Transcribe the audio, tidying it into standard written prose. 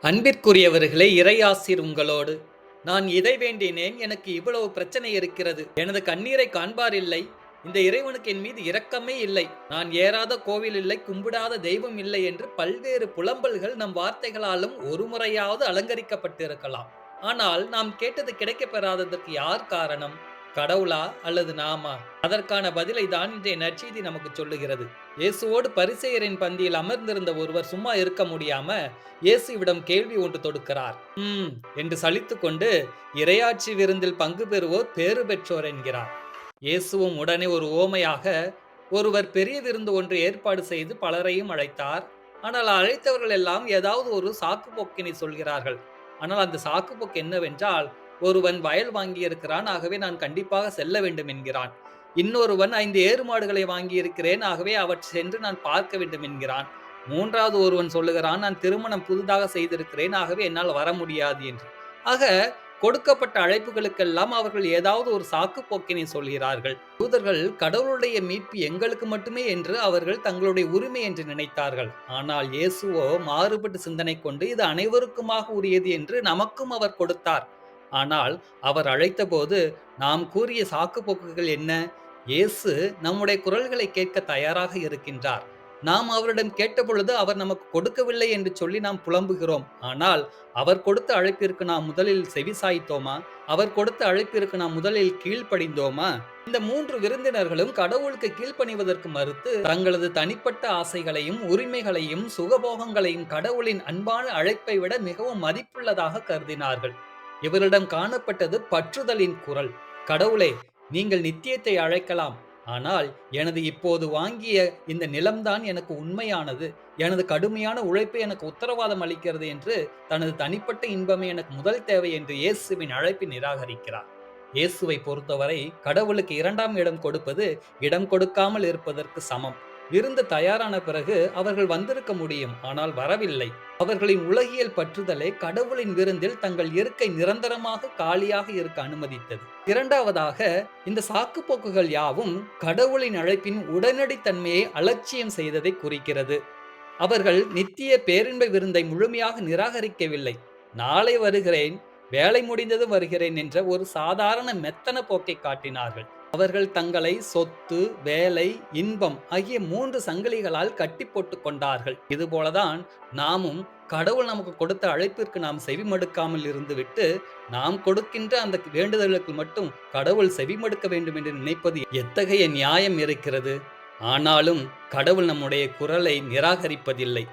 அன்பிற்குரியவர்களே, இறையாசிர் உங்களோடு. நான் இதை வேண்டினேன், எனக்கு இவ்வளவு பிரச்சனை இருக்கிறது. எனது கண்ணீரை காண்பார் இல்லை. இந்த இறைவனுக்கு என் மீது இரக்கமே இல்லை. நான் ஏறாத கோவில் இல்லை, கும்பிடாத தெய்வம் இல்லை என்று பல்வேறு புலம்பல்கள் நம் வார்த்தைகளாலும் ஒரு முறையாவது அலங்கரிக்கப்பட்டிருக்கலாம். ஆனால் நாம் கேட்டது கிடைக்கப் பெறாததற்கு யார் காரணம்? கடவுளா அல்லது நாமா? அதற்கான பதிலை தான் இன்றைய நற்செய்தி நமக்கு சொல்லுகிறது. இயேசுவோடு பரிசேயரின் பந்தியில் அமர்ந்திருந்த ஒருவர் சும்மா இருக்க முடியாம இயேசுவிடம் கேள்வி ஒன்று தொடுக்கிறார். என்று சலித்துக்கொண்டு, இறையாட்சி விருந்தில் பங்கு பெறுவோர் பேறு பெற்றோர் என்கிறார். இயேசுவும் உடனே ஒரு உவமையாக, ஒருவர் பெரிய விருந்து ஒன்று ஏற்பாடு செய்து பலரையும் அழைத்தார். ஆனால் அழைத்தவர்கள் எல்லாம் ஏதாவது ஒரு சாக்கு போக்கினை சொல்கிறார்கள். ஆனால் அந்த சாக்கு போக்கு என்னவென்றால், ஒருவன் வயல் வாங்கியிருக்கிறான், ஆகவே நான் கண்டிப்பாக செல்ல வேண்டும் என்கிறான். இன்னொருவன் 5 ஏறு மாடுகளை வாங்கியிருக்கிறேன், ஆகவே அவற்றை சென்று நான் பார்க்க வேண்டும் என்கிறான். மூன்றாவது ஒருவன் சொல்லுகிறான், நான் திருமணம் புதிதாக செய்திருக்கிறேன், ஆகவே என்னால் வர முடியாது என்று. ஆக கொடுக்கப்பட்ட அழைப்புகளுக்கெல்லாம் அவர்கள் ஏதாவது ஒரு சாக்கு போக்கினை சொல்கிறார்கள். யூதர்கள் கடவுளுடைய மீட்பு எங்களுக்கு மட்டுமே என்று அவர்கள் தங்களுடைய உரிமை என்று நினைத்தார்கள். ஆனால் இயேசுவோ மாறுபட்ட சிந்தனை கொண்டு இது அனைவருக்குமாக உரியது என்று நமக்கும் அவர் கொடுத்தார். ஆனால் அவர் அழைத்தபோது நாம் கூறிய சாக்கு போக்குகள் என்ன? இயேசு நம்முடைய குரல்களை கேட்க தயாராக இருக்கின்றார். நாம் அவரிடம் கேட்டபொழுது அவர் நமக்கு கொடுக்கவில்லை என்று சொல்லி நாம் புலம்புகிறோம். ஆனால் அவர் கொடுத்த அழைப்பிற்கு நாம் முதலில் செவிசாய்த்தோமா? அவர் கொடுத்த அழைப்பிற்கு நாம் முதலில் கீழ்ப்படிந்தோமா? இந்த 3 விருந்தினர்களும் கடவுளுக்கு கீழ்ப்பணிவதற்கு மறுத்து தங்களது தனிப்பட்ட ஆசைகளையும் உரிமைகளையும் சுகபோகங்களையும் கடவுளின் அன்பான அழைப்பை விட மிகவும் மதிப்புள்ளதாக கருதினார்கள். இவரிடம் காணப்பட்டது பற்றுதலின் குரல். கடவுளே, நீங்கள் நித்தியத்தை அழைக்கலாம். ஆனால் எனது இப்போது வாங்கிய இந்த நிலம்தான் எனக்கு உண்மையானது. எனது கடுமையான உழைப்பு எனக்கு உத்தரவாதம் அளிக்கிறது என்று தனது தனிப்பட்ட இன்பமே எனக்கு முதல் தேவை என்று இயேசுவின் அழைப்பை நிராகரிக்கிறார். இயேசுவை பொறுத்தவரை கடவுளுக்கு 2ஆம் இடம் கொடுப்பது இடம் கொடுக்காமல் இருப்பதற்கு சமம். விருந்து தயாரான பிறகு அவர்கள் வந்திருக்க முடியும், ஆனால் வரவில்லை. அவர்களின் உலகியல் பற்றுதலே கடவுளின் விருந்தில் தங்கள் இருக்கை நிரந்தரமாக காலியாக இருக்க அனுமதித்தது. இரண்டாவதாக, இந்த சாக்குப்போக்குகள் யாவும் கடவுளின் அழைப்பின் உடனடி தன்மையை அலட்சியம் செய்ததை குறிக்கிறது. அவர்கள் நித்திய பேரின்ப விருந்தை முழுமையாக நிராகரிக்கவில்லை. நாளை வருகிறேன், வேலை முடிந்தது வருகிறேன் என்ற ஒரு சாதாரண மெத்தன போக்கை காட்டினார்கள். அவர்கள் தங்களை சொத்து, வேலை, இன்பம் ஆகிய 3 சங்கிலிகளால் கட்டி போட்டுக் கொண்டார்கள். இதுபோலதான் நாமும் கடவுள் நமக்கு கொடுத்த அழைப்பிற்கு நாம் செவிமடுக்காமல் இருந்துவிட்டு, நாம் கொடுக்கின்ற அந்த வேண்டுதலுக்கு மட்டும் கடவுள் செவிமடுக்க வேண்டும் என்று நினைப்பது எத்தகைய நியாயம் இருக்கிறது? ஆனாலும் கடவுள் நம்முடைய குரலை நிராகரிப்பதில்லை.